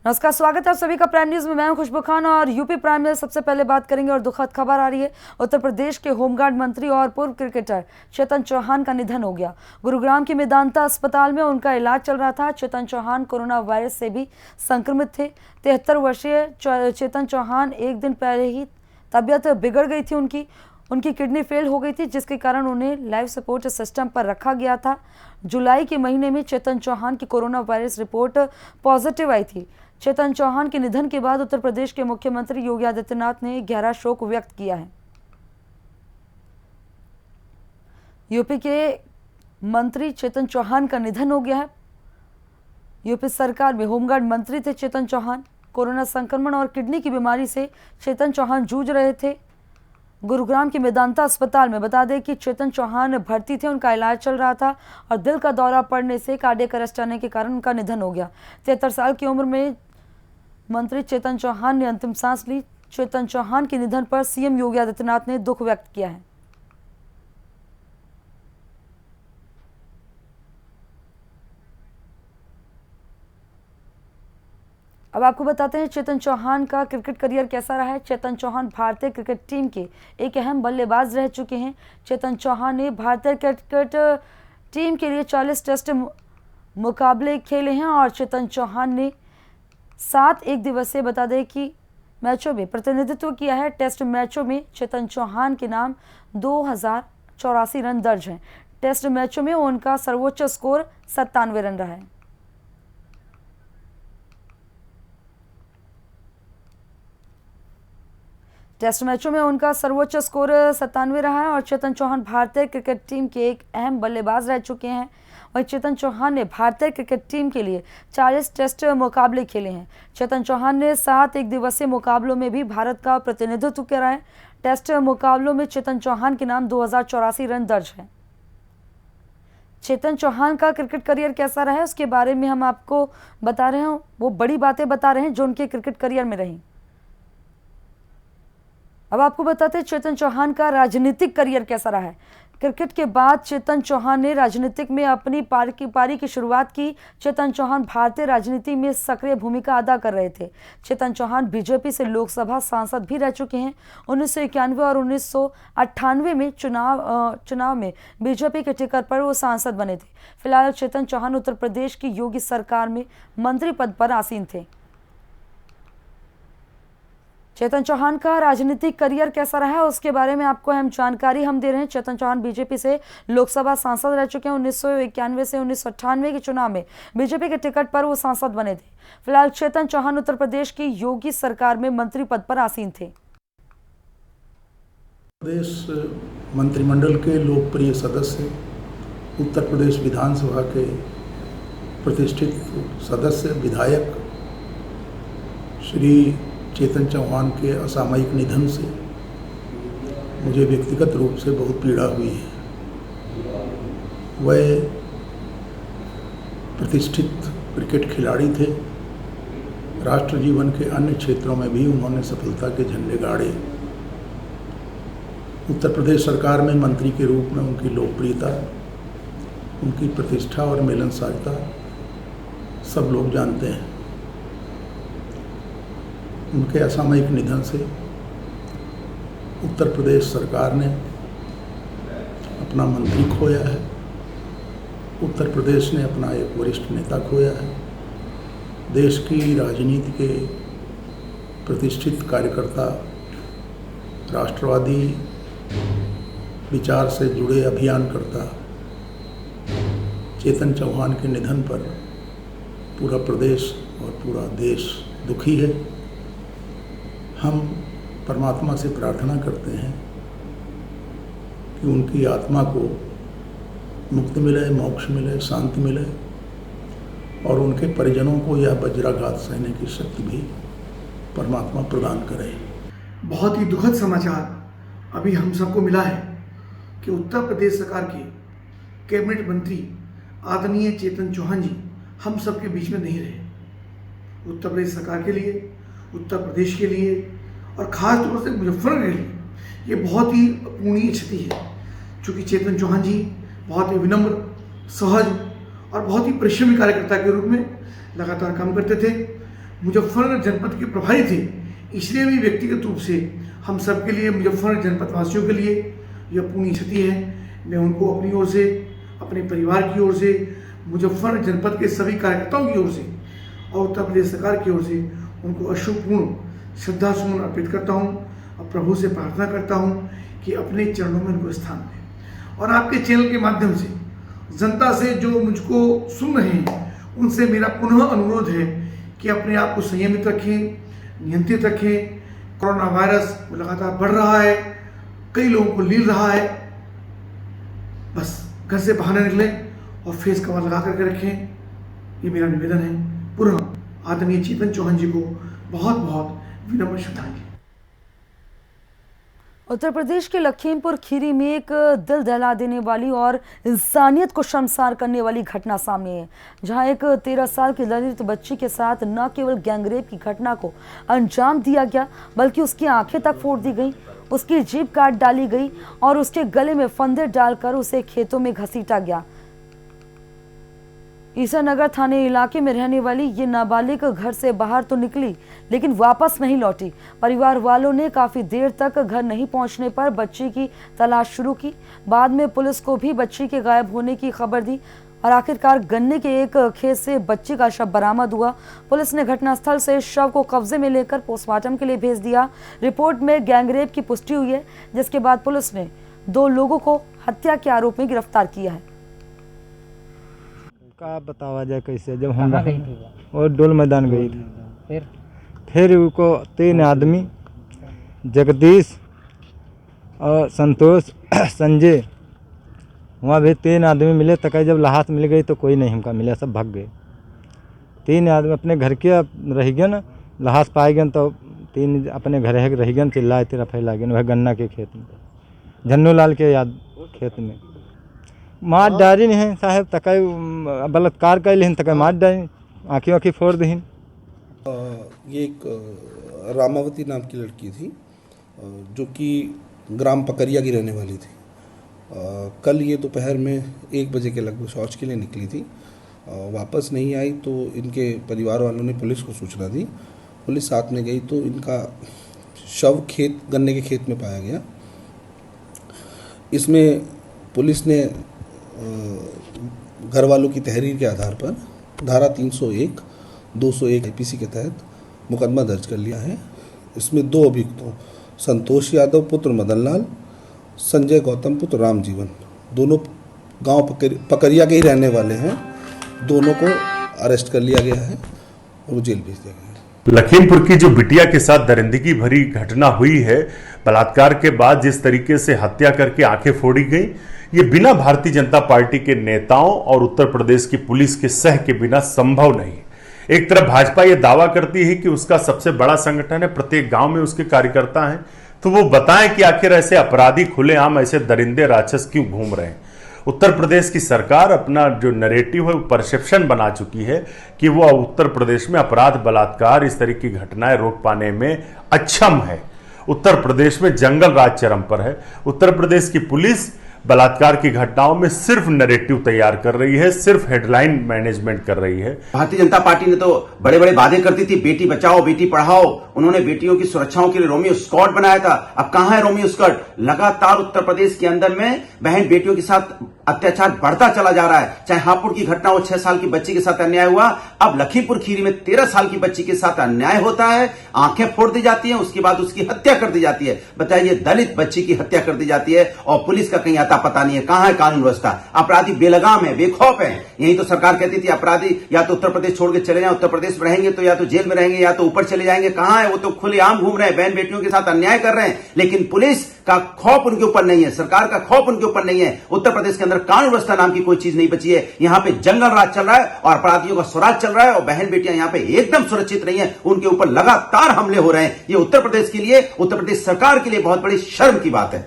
नमस्कार, स्वागत है आप सभी का प्राइम न्यूज में। मैं हूं खुशबू खान और यूपी प्राइम में सबसे पहले बात करेंगे और दुखद खबर आ रही है। उत्तर प्रदेश के होमगार्ड मंत्री और पूर्व क्रिकेटर चेतन चौहान का निधन हो गया। गुरुग्राम के मेदांता अस्पताल में उनका इलाज चल रहा था। चेतन चौहान कोरोना वायरस से भी संक्रमित थे। 73 वर्षीय चेतन चौहान एक दिन पहले ही तबीयत बिगड़ गई थी। उनकी किडनी फेल हो गई थी, जिसके कारण उन्हें लाइफ सपोर्ट सिस्टम पर रखा गया था। जुलाई के महीने में चेतन चौहान की कोरोना वायरस रिपोर्ट पॉजिटिव आई थी। चेतन चौहान के निधन के बाद उत्तर प्रदेश के मुख्यमंत्री योगी आदित्यनाथ ने गहरा शोक व्यक्त किया है। यूपी के मंत्री चेतन चौहान का निधन हो गया है। यूपी सरकार में होमगार्ड मंत्री थे चेतन चौहान। कोरोना संक्रमण और किडनी की बीमारी से चेतन चौहान जूझ रहे थे। गुरुग्राम के मेदांता अस्पताल में बता दें कि चेतन चौहान भर्ती थे, उनका इलाज चल रहा था और दिल का दौरा पड़ने से कार्डियक अरेस्ट आने के कारण उनका निधन हो गया। 73 साल की उम्र में मंत्री चेतन चौहान ने अंतिम सांस ली। चेतन चौहान के निधन पर सीएम योगी आदित्यनाथ ने दुख व्यक्त किया है। अब आपको बताते हैं चेतन चौहान का क्रिकेट करियर कैसा रहा है। चेतन चौहान भारतीय क्रिकेट टीम के एक अहम बल्लेबाज रह चुके हैं। चेतन चौहान ने भारतीय क्रिकेट टीम के लिए 40 टेस्ट मुकाबले खेले हैं और चेतन चौहान ने 7 एक दिवसीय बता दें कि मैचों में प्रतिनिधित्व किया है। टेस्ट मैचों में चेतन चौहान के नाम 2084 रन दर्ज हैं। टेस्ट मैचों में उनका सर्वोच्च स्कोर 97 रन रहा है। टेस्ट मैचों में उनका सर्वोच्च स्कोर 97 रहा है और चेतन चौहान भारतीय क्रिकेट टीम के एक अहम बल्लेबाज रह चुके हैं। वहीं चेतन चौहान ने भारतीय क्रिकेट टीम के लिए 40 टेस्ट मुकाबले खेले हैं। चेतन चौहान ने 7 एक दिवसीय मुकाबलों में भी भारत का प्रतिनिधित्व किया है। टेस्ट मुकाबलों में चेतन चौहान के नाम 2084 रन दर्ज है। चेतन चौहान का क्रिकेट करियर कैसा रहा है उसके बारे में हम आपको बता रहे हैं। वो बड़ी बातें बता रहे हैं जो उनके क्रिकेट करियर में रही। अब आपको बताते हैं चेतन चौहान का राजनीतिक करियर कैसा रहा है। क्रिकेट के बाद चेतन चौहान ने राजनीतिक में अपनी पारी की शुरुआत की। चेतन चौहान भारतीय राजनीति में सक्रिय भूमिका अदा कर रहे थे। चेतन चौहान बीजेपी से लोकसभा सांसद भी रह चुके हैं। 1991 और 1998 में चुनाव में बीजेपी के टिकट पर वो सांसद बने थे। फिलहाल चेतन चौहान उत्तर प्रदेश की योगी सरकार में मंत्री पद पर आसीन थे। चेतन चौहान का राजनीतिक करियर कैसा रहा है उसके बारे में आपको अहम जानकारी हम दे रहे हैं। चेतन चौहान बीजेपी से लोकसभा सांसद रह चुके हैं। 1991 से 1998 के चुनाव में बीजेपी के टिकट पर वो सांसद बने थे। फिलहाल चेतन चौहान उत्तर प्रदेश की योगी सरकार में मंत्री पद पर आसीन थे। प्रदेश मंत्रिमंडल के लोकप्रिय सदस्य, उत्तर प्रदेश विधानसभा के प्रतिष्ठित सदस्य विधायक श्री चेतन चौहान के असामयिक निधन से मुझे व्यक्तिगत रूप से बहुत पीड़ा हुई है। वह प्रतिष्ठित क्रिकेट खिलाड़ी थे। राष्ट्र जीवन के अन्य क्षेत्रों में भी उन्होंने सफलता के झंडे गाड़े। उत्तर प्रदेश सरकार में मंत्री के रूप में उनकी लोकप्रियता, उनकी प्रतिष्ठा और मिलनसारता सब लोग जानते हैं। उनके असामयिक निधन से उत्तर प्रदेश सरकार ने अपना मंत्री खोया है। उत्तर प्रदेश ने अपना एक वरिष्ठ नेता खोया है। देश की राजनीति के प्रतिष्ठित कार्यकर्ता, राष्ट्रवादी विचार से जुड़े अभियानकर्ता चेतन चौहान के निधन पर पूरा प्रदेश और पूरा देश दुखी है। हम परमात्मा से प्रार्थना करते हैं कि उनकी आत्मा को मुक्ति मिले, मोक्ष मिले, शांति मिले और उनके परिजनों को यह वज्राघात सहने की शक्ति भी परमात्मा प्रदान करे। बहुत ही दुखद समाचार अभी हम सबको मिला है कि उत्तर प्रदेश सरकार के कैबिनेट मंत्री आदरणीय चेतन चौहान जी हम सबके बीच में नहीं रहे। उत्तर प्रदेश सरकार के लिए, उत्तर प्रदेश के लिए और ख़ास तौर से मुजफ्फरनगर के लिए ये बहुत ही अपूर्णीय क्षति है। चूँकि चेतन चौहान जी बहुत ही विनम्र, सहज और बहुत ही परिश्रमी कार्यकर्ता के रूप में लगातार काम करते थे। मुजफ्फरनगर जनपद के प्रभारी थे, इसलिए भी व्यक्तिगत रूप से हम सबके लिए, मुजफ्फरनगर जनपद वासियों के लिए यह पूर्ण क्षति है। मैं उनको अपनी ओर से, अपने परिवार की ओर से, मुजफ्फरनगर जनपद के सभी कार्यकर्ताओं की ओर से और उत्तर प्रदेश सरकार की ओर से उनको अश्रुपूर्ण श्रद्धासुमन अर्पित करता हूँ और प्रभु से प्रार्थना करता हूँ कि अपने चरणों में उनको स्थान दें। और आपके चैनल के माध्यम से जनता से जो मुझको सुन रहे हैं उनसे मेरा पुनः अनुरोध है कि अपने आप को संयमित रखें, नियंत्रित रखें। कोरोना वायरस लगातार बढ़ रहा है, कई लोगों को लील रहा है। बस घर से बाहर न निकलें और फेस कवर लगा करके रखें, ये मेरा निवेदन है। पुनः आदरणीय चेतन चौहान जी को बहुत बहुत विनम्र श्रद्धांजलि। उत्तर प्रदेश के लखीमपुर खीरी में एक दिल दहला देने वाली और इंसानियत को शर्मसार करने वाली घटना सामने है, जहां एक 13 साल की दलित बच्ची के साथ न केवल गैंगरेप की घटना को अंजाम दिया गया, बल्कि उसकी आंखें तक फोड़ दी गई, उसकी जीभ काट डाली गई और उसके गले में फंदे डालकर उसे खेतों में घसीटा गया। ईसानगर थाने इलाके में रहने वाली ये नाबालिग घर से बाहर तो निकली, लेकिन वापस नहीं लौटी। परिवार वालों ने काफी देर तक घर नहीं पहुंचने पर बच्ची की तलाश शुरू की। बाद में पुलिस को भी बच्ची के गायब होने की खबर दी और आखिरकार गन्ने के एक खेत से बच्ची का शव बरामद हुआ। पुलिस ने घटनास्थल से शव को कब्जे में लेकर पोस्टमार्टम के लिए भेज दिया। रिपोर्ट में गैंगरेप की पुष्टि हुई है, जिसके बाद पुलिस ने 2 लोगों को हत्या के आरोप में गिरफ्तार किया है। का बतावा जाए कैसे, जब हम और डोल मैदान गई थी, फिर उनको 3 आदमी, जगदीश और संतोष, संजय, वहाँ भी 3 आदमी मिले। तक जब लाश मिल गई तो कोई नहीं हमका मिला, सब भाग गए। 3 आदमी अपने घर के रह गए ना, लाश पाए गए तो 3 अपने घर रह गए, चिल्लाए तेरा फैला गए। वह गन्ना के खेत में, झन्नू लाल के याद खेत में मार डारी नहीं है साहब, तक बलात्कार कर लिन, तक मार डारी, आँखी फोड़ दी। ये एक रामावती नाम की लड़की थी जो कि ग्राम पकरिया की रहने वाली थी। कल ये दोपहर में 1 बजे के लगभग शौच के लिए निकली थी, वापस नहीं आई तो इनके परिवार वालों ने पुलिस को सूचना दी। पुलिस साथ में गई तो इनका शव गन्ने के खेत में पाया गया। इसमें पुलिस ने घर वालों की तहरीर के आधार पर धारा 301, 201 IPC के तहत मुकदमा दर्ज कर लिया है। इसमें 2 अभियुक्तों संतोष यादव पुत्र मदन लाल, संजय गौतम पुत्र राम जीवन, दोनों गांव पकरिया के ही रहने वाले हैं। दोनों को अरेस्ट कर लिया गया है और जेल भेज दिया गया है। लखीमपुर की जो बिटिया के साथ दरिंदगी भरी घटना हुई है, बलात्कार के बाद जिस तरीके से हत्या करके आंखें फोड़ी गई, ये बिना भारतीय जनता पार्टी के नेताओं और उत्तर प्रदेश की पुलिस के सह के बिना संभव नहीं। एक तरफ भाजपा ये दावा करती है कि उसका सबसे बड़ा संगठन है, प्रत्येक गांव में उसके कार्यकर्ता हैं, तो वो बताएं कि आखिर ऐसे अपराधी खुलेआम ऐसे दरिंदे राक्षस क्यों घूम रहे हैं। उत्तर प्रदेश की सरकार अपना जो नैरेटिव है वो परसेप्शन बना चुकी है कि वो उत्तर प्रदेश में अपराध, बलात्कार, इस तरह की घटनाएं रोक पाने में अक्षम है। उत्तर प्रदेश में जंगल राज चरम पर है। उत्तर प्रदेश की पुलिस बलात्कार की घटनाओं में सिर्फ नैरेटिव तैयार कर रही है, सिर्फ हेडलाइन मैनेजमेंट कर रही है। भारतीय जनता पार्टी ने तो बड़े बड़े वादे करती थी, बेटी बचाओ बेटी पढ़ाओ, उन्होंने बेटियों की सुरक्षाओं के लिए रोमियो स्क्वाड बनाया था। अब कहां है रोमियो स्क्वाड? लगातार उत्तर प्रदेश के अंदर में बहन बेटियों के साथ अत्याचार बढ़ता चला जा रहा है। चाहे हापुड़ की घटना हो, 6 साल की बच्ची के साथ अन्याय हुआ, अब लखीमपुर खीरी में 13 साल की बच्ची के साथ अन्याय होता है, आंखें फोड़ दी जाती हैं, उसके बाद उसकी हत्या कर दी जाती है। बताइए, दलित बच्ची की हत्या कर दी जाती है और पुलिस का कहीं आता पता नहीं है। कहां है कानून व्यवस्था? अपराधी बेलगाम है, बेखौफ है। यही तो सरकार कहती थी अपराधी या तो उत्तर प्रदेश छोड़ के चले जाए, उत्तर प्रदेश में रहेंगे तो या तो जेल में रहेंगे या तो ऊपर चले जाएंगे। कहां है? वो तो खुलेआम घूम रहे हैं, बहन बेटियों के साथ अन्याय कर रहे हैं, लेकिन पुलिस का खौफ उनके ऊपर नहीं है, सरकार का खौफ उनके ऊपर नहीं है। उत्तर प्रदेश के अंदर कानून व्यवस्था नाम की कोई चीज नहीं बची है। यहां पे जंगल राज चल रहा है और अपराधियों का स्वराज चल रहा है और बहन बेटियां यहां पे एकदम सुरक्षित नहीं है, उनके ऊपर लगातार हमले हो रहे हैं। ये उत्तर प्रदेश के लिए, उत्तर प्रदेश सरकार के लिए बहुत बड़ी शर्म की बात है।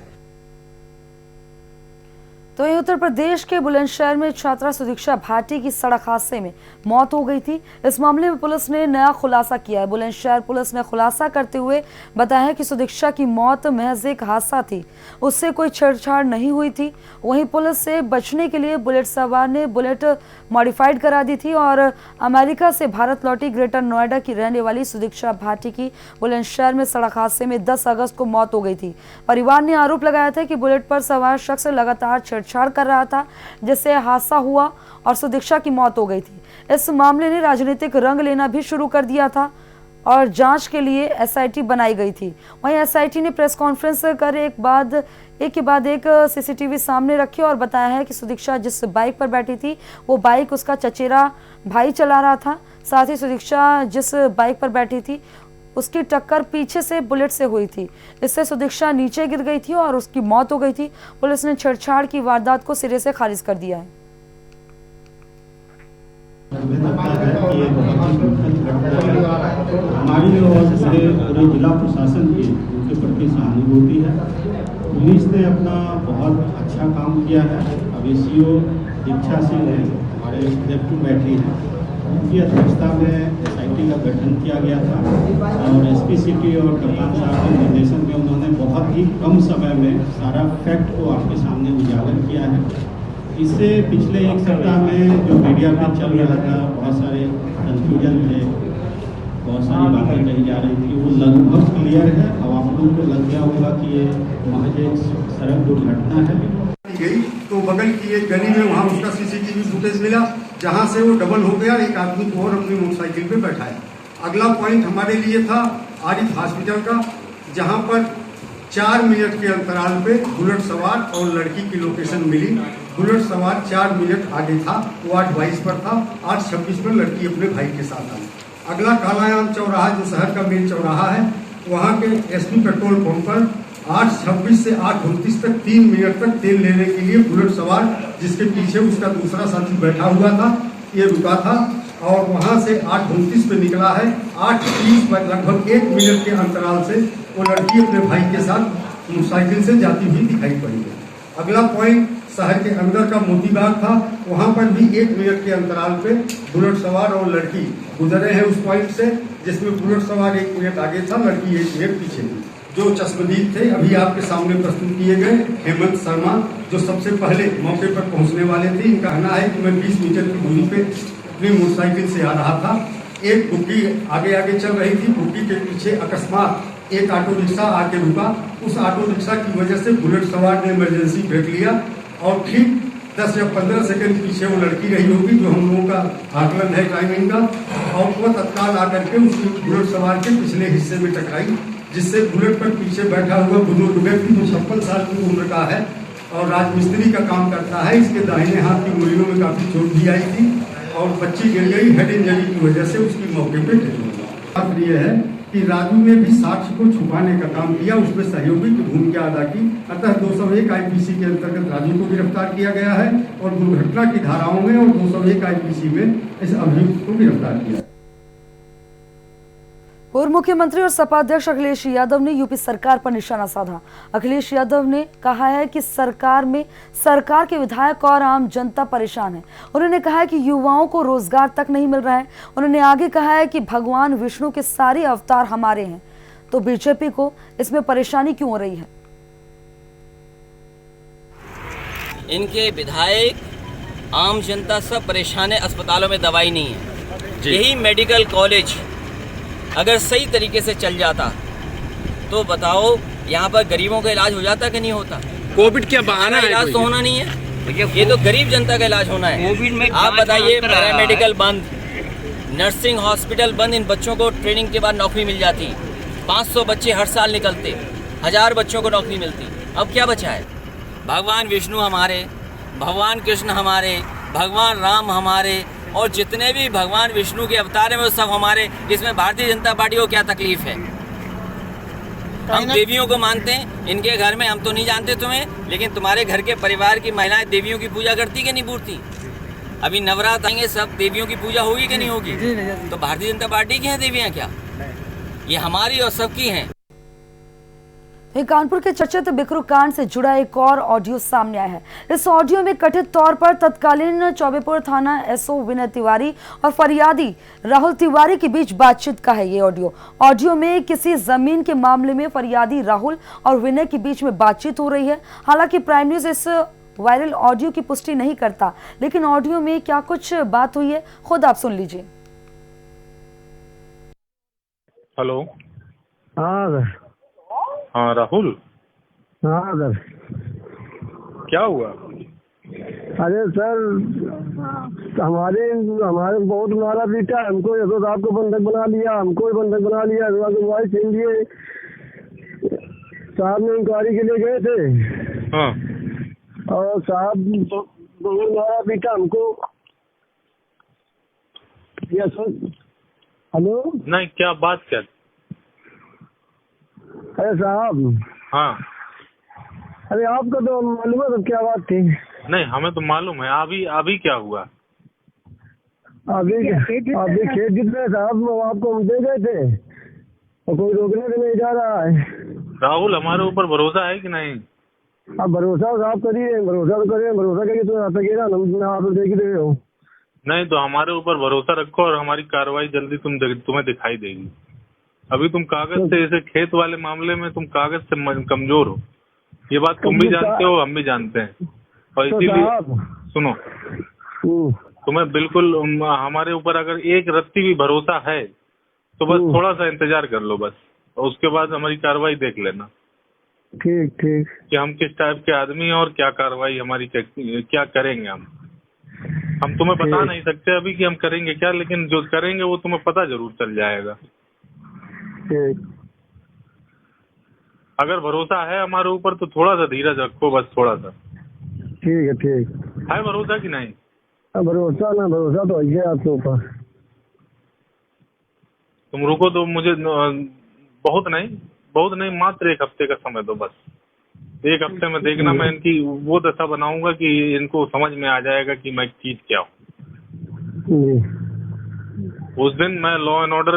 तो वहीं उत्तर प्रदेश के बुलंदशहर में छात्रा सुदीक्षा भाटी की सड़क हादसे में मौत हो गई थी। इस मामले में पुलिस ने नया खुलासा किया है। बुलंदशहर पुलिस ने खुलासा करते हुए बताया कि सुदीक्षा की मौत महज एक हादसा थी, उससे कोई छेड़छाड़ नहीं हुई थी। वहीं पुलिस से बचने के लिए बुलेट सवार ने बुलेट मॉडिफाइड करा दी थी और अमेरिका से भारत लौटी ग्रेटर नोएडा की रहने वाली सुदीक्षा भाटी की बुलंदशहर में सड़क हादसे में 10 अगस्त को मौत हो गई थी। परिवार ने आरोप लगाया था कि बुलेट पर सवार शख्स लगातार छेड़छाड़ कर रहा था, जिससे हादसा हुआ और सुदीक्षा की मौत हो गई थी। इस मामले ने राजनीतिक रंग लेना भी शुरू कर दिया था और जांच के लिए एसआईटी बनाई गई थी। वहीं एसआईटी ने प्रेस कॉन्फ्रेंस कर एक के बाद एक सीसीटीवी सामने रखी और बताया है कि सुदीक्षा जिस बाइक पर बैठी थी वो बाइक उसका चचेरा भाई चला रहा था। साथ ही सुदीक्षा जिस बाइक पर बैठी थी उसकी टक्कर पीछे से बुलेट से हुई थी, इससे सुदीक्षा नीचे गिर गई थी और उसकी मौत हो गई थी। पुलिस ने छेड़छाड़ की वारदात को सिरे से खारिज कर दिया है। हमें लगता है कि ये बहुत ही दुखद घटना है। हमारी ओर से पूरे जिला प्रशासन की उनके प्रति सहानुभूति है। पुलिस ने अपना बहुत अच्छा काम किया है। अब एसईओ दीक्षा सिंह ने हमारे लेफ्ट बैठी हैं, उनकी अध्यक्षता में एसआईटी का गठन किया गया था और एसपी सिटी और कप्तान साहब के निर्देशन में उन्होंने बहुत ही कम समय में सारा फैक्ट को आपके सामने उजागर किया है। इससे पिछले एक सप्ताह में जो मीडिया में चल रहा था, बहुत सारे कन्फ्यूजन थे, बहुत सारी बातें कही जा रही थी, वो लगभग क्लियर है। अब आप लोगों को लग गया होगा कि ये महज एक सड़क दुर्घटना है। गई तो बगल की एक गली में वहाँ उसका सीसीटीवी फुटेज मिला, जहाँ से वो डबल हो गया, एक आदमी को और अपनी मोटरसाइकिल पे बैठाया। अगला पॉइंट हमारे लिए था आरिफ हॉस्पिटल का, जहाँ पर 4 मिनट के अंतराल पे बुलेट सवार और लड़की की लोकेशन मिली। बुलेट सवार 4 मिनट आगे था, वो 8:22 पर था, 8:26 पर लड़की अपने भाई के साथ आई। अगला कालायाम चौराहा जो शहर का मेन चौराहा है, वहाँ के एसपी पेट्रोल पंप पर 8:26 से 8:29 तक 3 मिनट तक तेल लेने के लिए बुलेट सवार जिसके पीछे उसका दूसरा साथी बैठा हुआ था, ये रुका था और वहां से 8:29 पे निकला है। 8:30 पर लगभग 1 मिनट के अंतराल से वो लड़की अपने भाई के साथ मोटरसाइकिल से जाती हुई दिखाई पड़ी है। अगला पॉइंट शहर के अंदर का मोती बाग था, वहां पर भी 1 मिनट के अंतराल पे बुलेट सवार और लड़की गुजरे हैं उस पॉइंट से, जिसमें बुलेट सवार 1 मिनट आगे था, लड़की 1 मिनट पीछे थी। जो चश्मदीद थे अभी आपके सामने प्रस्तुत किए गए हेमंत शर्मा, जो सबसे पहले मौके पर पहुंचने वाले थे, इनका कहना है कि मैं 20 मीटर की दूरी पे अपनी मोटरसाइकिल से आ रहा था। एक बुग्गी आगे आगे चल रही थी, बुग्गी के पीछे अकस्मात एक ऑटो रिक्शा आके रुका। उस ऑटो रिक्शा की वजह से बुलेट सवार ने इमरजेंसी ब्रेक लिया और ठीक 10 या 15 सेकंड पीछे वो लड़की रही होगी, जो हम लोगों का आकलन है टाइमिंग का, और वो तत्काल आकर के उसकी बुलेट सवार के पिछले हिस्से में टकराई, जिससे बुलेट पर पीछे बैठा हुआ बुजुर्ग व्यक्ति जो 56 साल की उम्र का है और राजमिस्त्री का काम करता है, इसके दाहिने हाथ की उंगलियों में काफी चोट भी आई थी और बच्ची गिर गई। हेड इंजरी की वजह से उसकी मौके पे डेथ हो गई। बात यह है कि राजू ने भी साक्ष्य को छुपाने का काम किया, उसमें सहयोगी की भूमिका अदा की। अतः 201 आईपीसी के अंतर्गत राजू को गिरफ्तार किया गया है और दुर्घटना की धाराओं में और 201 आईपीसी में इस अभियुक्त को गिरफ्तार किया। पूर्व मुख्यमंत्री और सपा अध्यक्ष अखिलेश यादव ने यूपी सरकार पर निशाना साधा। अखिलेश यादव ने कहा है कि सरकार के विधायक और आम जनता परेशान है। उन्होंने कहा है कि युवाओं को रोजगार तक नहीं मिल रहा है। उन्होंने आगे कहा है कि भगवान विष्णु के सारे अवतार हमारे हैं, तो बीजेपी को इसमें परेशानी क्यों हो रही है। इनके विधायक आम जनता सब परेशान है, अस्पतालों में दवाई नहीं है। यही मेडिकल कॉलेज अगर सही तरीके से चल जाता तो बताओ यहाँ पर गरीबों का इलाज हो जाता कि नहीं होता। कोविड क्या बहाना है? इलाज तो होना नहीं है, ये तो गरीब जनता का इलाज होना है। आप बताइए, पैरामेडिकल बंद, नर्सिंग हॉस्पिटल बंद, इन बच्चों को ट्रेनिंग के बाद नौकरी मिल जाती। 500 बच्चे हर साल निकलते, 1000 बच्चों को नौकरी मिलती। अब क्या बचा है? भगवान विष्णु हमारे, भगवान कृष्ण हमारे, भगवान राम हमारे और जितने भी भगवान विष्णु के अवतार हैं वो सब हमारे। इसमें भारतीय जनता पार्टी को क्या तकलीफ है? हम देवियों को मानते हैं, इनके घर में हम तो नहीं जानते तुम्हें, लेकिन तुम्हारे घर के परिवार की महिलाएं देवियों की पूजा करती कि नहीं पूर्ति? अभी नवरात्र आएंगे, सब देवियों की पूजा होगी कि नहीं होगी? तो भारतीय जनता पार्टी की हैं देवियां क्या? ये हमारी और सबकी हैं। वहीं कानपुर के चर्चित बिकरू कांड से जुड़ा एक और ऑडियो सामने आया है। इस ऑडियो में कथित तौर पर तत्कालीन चौबेपुर थाना एसओ विनय तिवारी और फरियादी राहुल तिवारी के बीच बातचीत का है। ये ऑडियो में किसी जमीन के मामले में फरियादी राहुल और विनय के बीच में बातचीत हो रही है। हालांकि प्राइम न्यूज इस वायरल ऑडियो की पुष्टि नहीं करता, लेकिन ऑडियो में क्या कुछ बात हुई है खुद आप सुन लीजिए। हेलो। हाँ सर। हाँ राहुल। हाँ सर। क्या हुआ? अरे सर, हमारे बहुत मारा पीटा, हमको यशो साहब को बंधक बना लिया, हमको बंधक बना लिया, अगुवाई छीन लिए। साहब ने इंक्वायरी के लिए गए थे। हाँ। और साहब बहुत मारा पीटा हमको। यशो, हेलो। नहीं, क्या बात क्या? अरे साहब। हाँ। अरे आपको तो मालूम है तो क्या बात थी? नहीं, हमें तो मालूम है। अभी क्या हुआ? अभी खेत जितने साहब आपको हम दे गए थे और कोई रोकने से नहीं जा रहा है। राहुल, हमारे ऊपर भरोसा है कि नहीं? आप भरोसा साहब करिए, भरोसा तो करिए, भरोसा करके तो आ सकेगा, आप देख ही रहे हो। नहीं तो हमारे ऊपर भरोसा रखो और हमारी कार्रवाई जल्दी तुम्हें दिखाई देगी। अभी तुम कागज से, ऐसे खेत वाले मामले में तुम कागज से कमजोर हो, ये बात तुम भी जानते हो, हम भी जानते हैं। और इसीलिए सुनो, तुम्हें बिल्कुल हमारे ऊपर अगर एक रत्ती भी भरोसा है तो बस थोड़ा सा इंतजार कर लो बस, और उसके बाद हमारी कार्रवाई देख लेना। ठीक ठीक। कि हम किस टाइप के आदमी हैं और क्या कार्रवाई हमारी क्या करेंगे। हम तुम्हें बता नहीं सकते अभी कि हम करेंगे क्या, लेकिन जो करेंगे वो तुम्हें पता जरूर चल जाएगा। अगर भरोसा है हमारे ऊपर तो थोड़ा सा धीरज रखो, बस थोड़ा सा। ठीक है। ठीक है भरोसा कि नहीं? भरोसा तो है आपके ऊपर। तुम रुको तो मुझे बहुत नहीं मात्र 1 हफ्ते का समय दो बस। 1 हफ्ते में देखना, मैं इनकी वो दशा बनाऊंगा कि इनको समझ में आ जाएगा कि मैं चीज क्या हूँ। उस दिन मैं लॉ एंड ऑर्डर,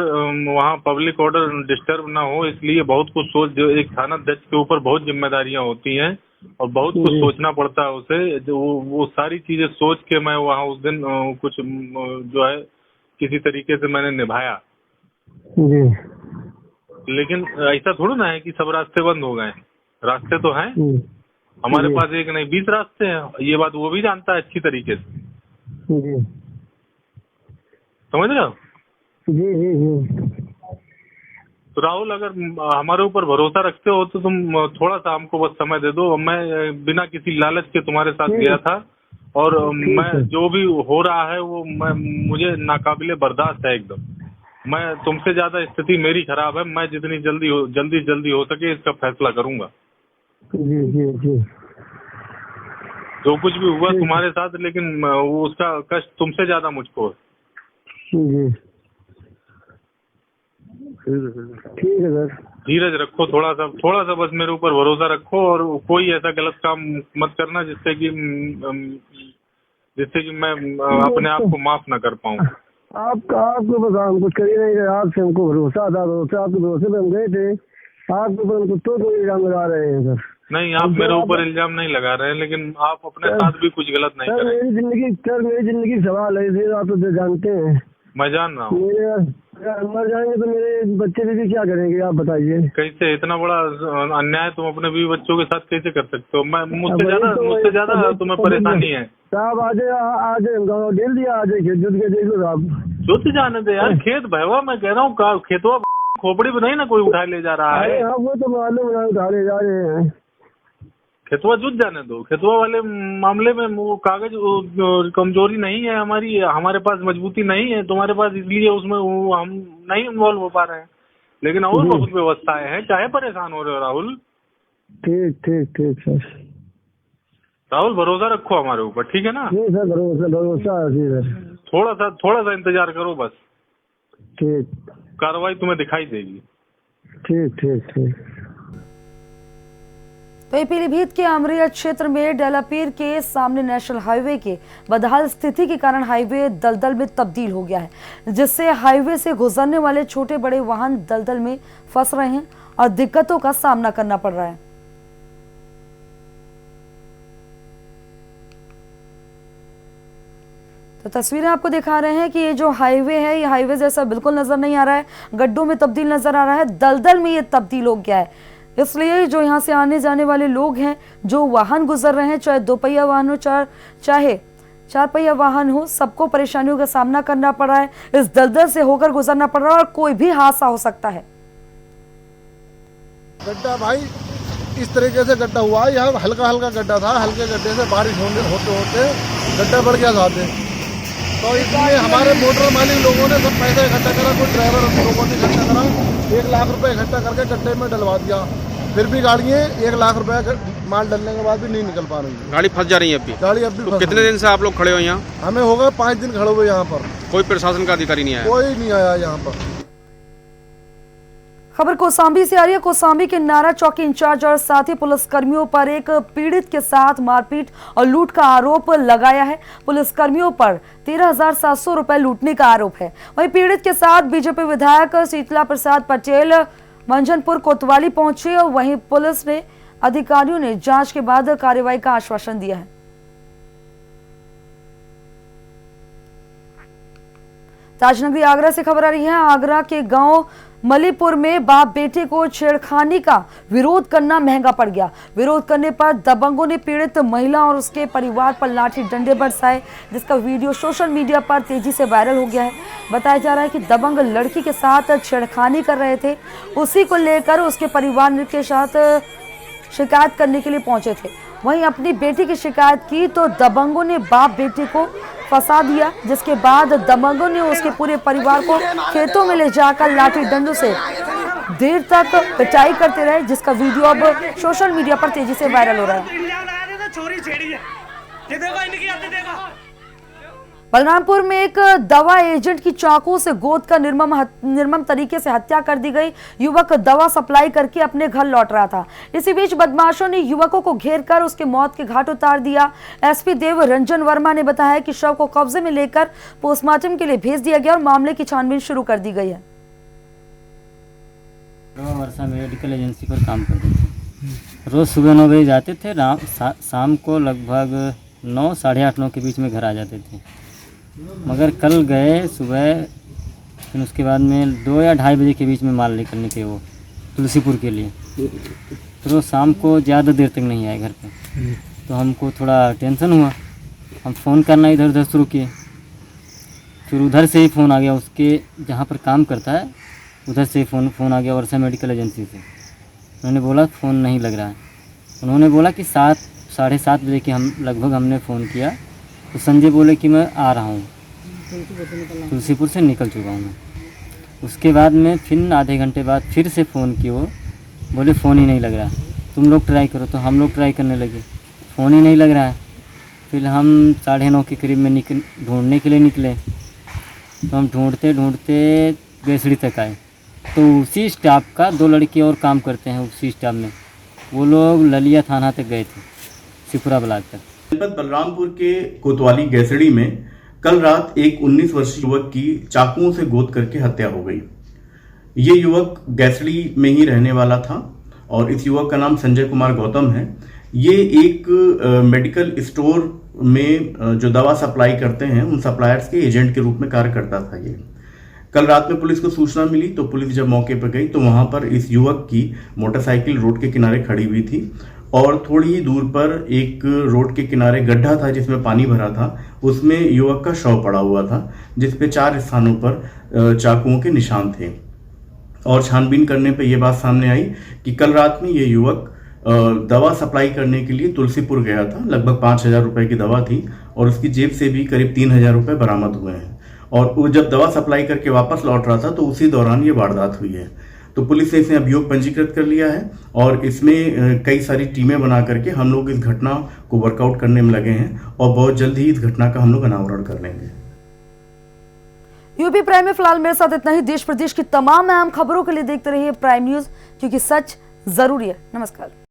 वहाँ पब्लिक ऑर्डर डिस्टर्ब ना हो, इसलिए बहुत कुछ सोच, जो एक थाना अध्यक्ष के ऊपर बहुत जिम्मेदारियां होती हैं और बहुत कुछ सोचना पड़ता है उसे, जो वो सारी चीजें सोच के मैं वहाँ उस दिन कुछ जो है किसी तरीके से मैंने निभाया। लेकिन ऐसा थोड़ा ना है कि सब रास्ते बंद हो गए, रास्ते तो हैं हमारे पास, एक नहीं 20 रास्ते हैं। ये बात वो भी जानता है अच्छी तरीके से, समझ रहे हो? जी। तो राहुल, अगर हमारे ऊपर भरोसा रखते हो तो तुम थोड़ा सा हमको बस समय दे दो। मैं बिना किसी लालच के तुम्हारे साथ गया था और मैं जो भी हो रहा है वो मुझे नाकाबिले बर्दाश्त है एकदम। मैं तुमसे ज्यादा स्थिति मेरी खराब है, मैं जितनी जल्दी हो सके इसका फैसला करूंगा। जी। जो कुछ भी हुआ तुम्हारे साथ, लेकिन वो उसका कष्ट तुमसे ज्यादा मुझको है। जी ठीक है सर। धीरज रखो, थोड़ा सा बस मेरे ऊपर भरोसा रखो और कोई ऐसा गलत काम मत करना जिससे कि मैं अपने आप को माफ ना कर पाऊँ। आपको बता, हम कुछ कर ही नहीं रहे, आपसे हमको भरोसा था, आपके भरोसे पे हम गए थे, आपके ऊपर हम कुत्तों को इल्जाम लगा रहे हैं सर। नहीं, आप मेरे ऊपर इल्जाम नहीं लगा रहे हैं, लेकिन आप अपने साथ भी कुछ गलत नहीं कर रहे। मेरी जिंदगी सवाल है, इसे आप तो जानते हैं। मैं जान रहा हूँ। मर जाएंगे तो मेरे बच्चे भी क्या करेंगे, आप बताइए। कैसे इतना बड़ा अन्याय तुम अपने बीवी बच्चों के साथ कैसे कर सकते हो? मैं मुझसे ज्यादा तुम्हें परेशानी है साहब। आज गाँव डेल दिया, आज खेत जुट के देख लो साहब। जुट जाने दे यार, खेत भैया, मैं कह रहा हूँ खेतवा खोपड़ी में नहीं ना कोई उठा ले जा रहा है। वो तो मालूम है, उठा ले जा रहे हैं। खेतवा जुट जाने दो। खेतवा वाले मामले में वो कागज कमजोरी नहीं है हमारी, हमारे पास मजबूती नहीं है, तुम्हारे पास, इसलिए उसमें हम नहीं इन्वॉल्व हो पा रहे हैं। लेकिन और बहुत व्यवस्थाएं हैं, चाहे परेशान हो रहे हो राहुल। ठीक सर। राहुल, भरोसा रखो हमारे ऊपर, ठीक है ना? जी सर, भरोसा है सर। थोड़ा सा इंतजार करो बस। ठीक। कार्रवाई तुम्हें दिखाई देगी। ठीक। तो ये पीलीभीत के अमरिया क्षेत्र में डेलापीर के सामने नेशनल हाईवे के बदहाल स्थिति के कारण हाईवे दलदल में तब्दील हो गया है, जिससे हाईवे से गुजरने वाले छोटे बड़े वाहन दलदल में फंस रहे हैं और दिक्कतों का सामना करना पड़ रहा है। तो तस्वीरें आपको दिखा रहे हैं कि ये जो हाईवे है, ये हाईवे जैसा बिल्कुल नजर नहीं आ रहा है, गड्ढों में तब्दील नजर आ रहा है, दलदल में ये तब्दील हो गया है। इसलिए जो यहाँ से आने जाने वाले लोग हैं, जो वाहन गुजर रहे हैं, चाहे दोपहिया वाहन हो चाहे चार पहिया वाहन हो, सबको परेशानियों का सामना करना पड़ रहा है। इस दलदल से होकर गुजरना पड़ रहा है और कोई भी हादसा हो सकता है। गड्ढा भाई इस तरीके से गड्ढा हुआ है, यहाँ हल्का हल्का गड्ढा था, हल्के गड्ढे से बारिश होते होते गड्ढा बढ़ गया था। तो इसमें हमारे मोटर मालिक लोगों ने सब पैसा इकट्ठा करा, कुछ ड्राइवर लोगों ने इकट्ठा करा, 1 लाख रुपए इकट्ठा करके गड्ढे में डलवा दिया। फिर भी गाड़ियाँ 1 लाख रुपए माल डलने के बाद भी नहीं निकल पा रही। गाड़ी फंस जा रही है अभी? गाड़ी अभी तो कितने दिन से आप लोग खड़े हो यहाँ? हमें होगा 5 दिन खड़े हुए यहाँ पर। कोई प्रशासन का अधिकारी नहीं आया? कोई नहीं आया यहाँ पर। खबर कौसाम्बी से आ रही है। कौसाम्बी के नारा चौकी इंचार्ज और साथी पुलिसकर्मियों पर एक पीड़ित के साथ मारपीट और लूट का आरोप लगाया है। पुलिसकर्मियों पर 13,700 रुपए लूटने का आरोप है। वहीं पीड़ित के साथ बीजेपी विधायक शीतला प्रसाद पटेल मंझनपुर कोतवाली पहुंचे और वहीं पुलिस ने अधिकारियों ने जांच के बाद कार्रवाई का आश्वासन दिया है। ताजनगरी आगरा से खबर आ रही है। आगरा के गांव मलीपुर में बाप बेटे को छेड़खानी का विरोध करना महंगा पड़ गया। विरोध करने पर दबंगों ने पीड़ित महिला और उसके परिवार पर लाठी डंडे बरसाए, जिसका वीडियो सोशल मीडिया पर तेजी से वायरल हो गया है। बताया जा रहा है कि दबंग लड़की के साथ छेड़खानी कर रहे थे, उसी को लेकर उसके परिवार के साथ शिकायत करने के लिए पहुंचे थे। वहीं अपनी बेटी की शिकायत की तो दबंगों ने बाप बेटे को फंसा दिया, जिसके बाद दबंगों ने उसके पूरे परिवार को खेतों में ले जाकर लाठी डंडों से देर तक पिटाई करते रहे, जिसका वीडियो अब सोशल मीडिया पर तेजी से वायरल हो रहा है। बलरामपुर में एक दवा एजेंट की चाकू से गोद का निर्मम तरीके से हत्या कर दी गई। युवक दवा सप्लाई करके अपने घर लौट रहा था। इसी बीच बदमाशों ने युवकों को घेरकर उसके मौत के घाट उतार दिया। एसपी देव रंजन वर्मा ने बताया कि शव को कब्जे में लेकर पोस्टमार्टम के लिए भेज दिया गया और मामले की छानबीन शुरू कर दी गई है। वर्षा मेडिकल एजेंसी पर काम करते थे। रोज सुबह 9 बजे जाते थे, शाम को लगभग 9, साढ़े 8, 9 के बीच में घर आ जाते थे। मगर कल गए सुबह, फिर उसके बाद में 2 या 2:30 बजे के बीच में माल लेकर निकले वो तुलसीपुर के लिए। फिर वो शाम को ज़्यादा देर तक नहीं आए घर पे, तो हमको थोड़ा टेंशन हुआ। हम फ़ोन करना इधर उधर शुरू किए। फिर उधर से ही फ़ोन आ गया, उसके जहाँ पर काम करता है उधर से फ़ोन आ गया वर्षा मेडिकल एजेंसी से। उन्होंने बोला फ़ोन नहीं लग रहा है। उन्होंने बोला कि 7, साढ़े 7 बजे के लगभग हमने फ़ोन किया तो संजय बोले कि मैं आ रहा हूँ, तुलसीपुर से निकल चुका हूँ मैं। उसके बाद में फिर आधे घंटे बाद फिर से फ़ोन किए, वो बोले फ़ोन ही नहीं लग रहा है, तुम लोग ट्राई करो। तो हम लोग ट्राई करने लगे, फ़ोन ही नहीं लग रहा है। फिर हम 9:30 के करीब में ढूंढने के लिए निकले। तो हम ढूंढते ढूंढते गैसड़ी तक आए। तो उसी स्टाफ का 2 लड़के और काम करते हैं उसी स्टाफ में, वो लोग ललिया थाना तक गए थे, शिपुरा ब्लॉक तक। जनपद बलरामपुर के कोतवाली गैसड़ी में कल रात एक 19 वर्षीय युवक की चाकुओं से गोद करके हत्या हो गई। ये युवक गैसड़ी में ही रहने वाला था और इस युवक का नाम संजय कुमार गौतम है। ये एक मेडिकल स्टोर में जो दवा सप्लाई करते हैं उन सप्लायर्स के एजेंट के रूप में कार्य करता था। ये कल रात में पुलिस को सूचना मिली तो पुलिस जब मौके पर गई तो वहां पर इस युवक की मोटरसाइकिल रोड के किनारे खड़ी हुई थी और थोड़ी ही दूर पर एक रोड के किनारे गड्ढा था जिसमें पानी भरा था, उसमें युवक का शव पड़ा हुआ था, जिसपे 4 स्थानों पर चाकुओं के निशान थे। और छानबीन करने पे ये बात सामने आई कि कल रात में ये युवक दवा सप्लाई करने के लिए तुलसीपुर गया था। लगभग 5,000 रुपए की दवा थी और उसकी जेब से भी करीब 3,000 रुपए बरामद हुए हैं। और वो जब दवा सप्लाई करके वापस लौट रहा था तो उसी दौरान ये वारदात हुई है। तो पुलिस ने इसमें अभियोग पंजीकृत कर लिया है और इसमें कई सारी टीमें बना करके हम लोग इस घटना को वर्कआउट करने में लगे हैं और बहुत जल्द ही इस घटना का हम लोग अनावरण कर लेंगे। यूपी प्राइम में फिलहाल मेरे साथ इतना ही। देश प्रदेश की तमाम अहम खबरों के लिए देखते रहिए प्राइम न्यूज, क्योंकि सच जरूरी है। नमस्कार।